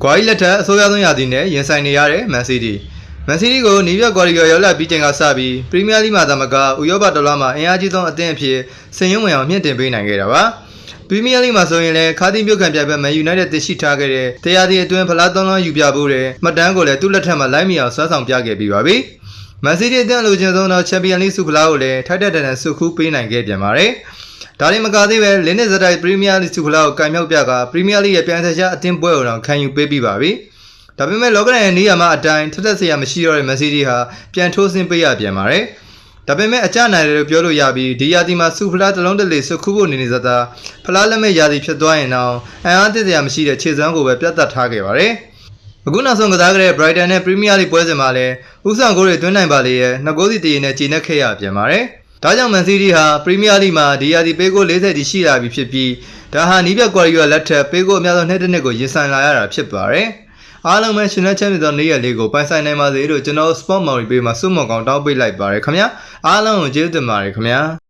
ကွာရီလက်ထက်အစိုးရဆုံးရာသီနဲ့ရင်ဆိုင်နေရတဲ့မန်စီးတီးကိုနီးပြတ်ကွာရီရောက်လာပြီးချိန်ကစပြီးပရီးမီးယားလိမှာသာမကဥရောပတလွှားမှာအင်အားကြီးဆုံးအသင်းအဖြစ်စင်ရုံဝင်အောင်မြင့်တင်ပေးနိုင်ခဲ့တာပါပရီးမီးယားလိမှာဆိုရင်လည်းခါသီးမြို့ခံပြိုင်ပွဲမန်ယူနိုက်တက်တည်ရှိထားခဲ့တဲ့တရားသီအတွင်းဖလားသုံးလုံးယူပြဖို့တဲ့မှတ်တမ်းကိုလည်းသူ့လက်ထက်မှာလိုက်မီအောင်ဆွဲဆောင်ပြခဲ့ပြီးပါပြီမန်စီးတီးအသင်းလိုချင်ဆုံးသောချန်ပီယံလိဆုဖလားကိုလည်းထိုက်တက်တန်တန်ဆုခူးပေးနိုင်ခဲ့ပြန်ပါတယ်ဒါရင်မကသေးပဲလင်းနဲ့ဇက်တိုက်ပရီးမီးယားလိဆုဖလားကိုကင်မြောက်ပြကပရီးမီးယားလိရဲ့ပြိုင်ဆိုင်ရှားအသင်းပွဲကိုတော့ခံယူပေးပြီးပါပြီဒါပေမဲ့လောကရန်ရဲ့နေရာမှာအတိုင်းထက်ထက်ဆရာမရှိတော့တဲ့မန်စီးတီးဟာပြန်ထိုးဆင်းပေးရပြန်ပါတယ်ဒါပေမဲ့အကျနိုင်တယ်လို့ပြောလို့ရပြီးဒီရာသီမှာစူဖလားတစ်လုံးတစ်လေစုခုဖို့နေနေစသာဖလားလက်မဲ့ရာသီဖြစ်သွားရင်တော့အံအားတစ်စရာမရှိတဲ့ခြေစွမ်းကိုပဲပြတ်သက်ထားခဲ့ပါတယ်အခုနောက်ဆုံးကစားကြတဲ့ Brighton နဲ့ Premier League ပွဲစဉ်မှာလည်းဥဆောင်ဂိုးတွေသွင်းနိုင်ပါလေရဲ့နှစ်ဂိုးစီတည်ရင်နဲ့ကျေနပ်ခဲ့ရပြန်ပါတယ်ဒါကြောင့်မန်စီးတီးဟာ Premier League မှာဒီရာသီပေးဂိုး40တိရှိလာပြီဖြစ်ပြီးဒါဟာနီးပြတ်ကွာရီယောလက်ထက်ပေးဂိုးအများဆုံးနှစ်ကိုရင်ဆိုင်လာရတာဖြစ်ပါတယ်အားလုံးပဲရှင်လက်ချမ်းမြေသောနေ့ရက်လေးကိုပိုင်ဆိုင်နိုင်ပါစေလို့ကျွန်တော် Sport Mauri ပေးမှာစုမုံကောင်တောင်းပေးလိုက်ပါရခင်ဗျာအားလုံးကိုကျေးဇူးတင်ပါတယ်ခင်ဗျာ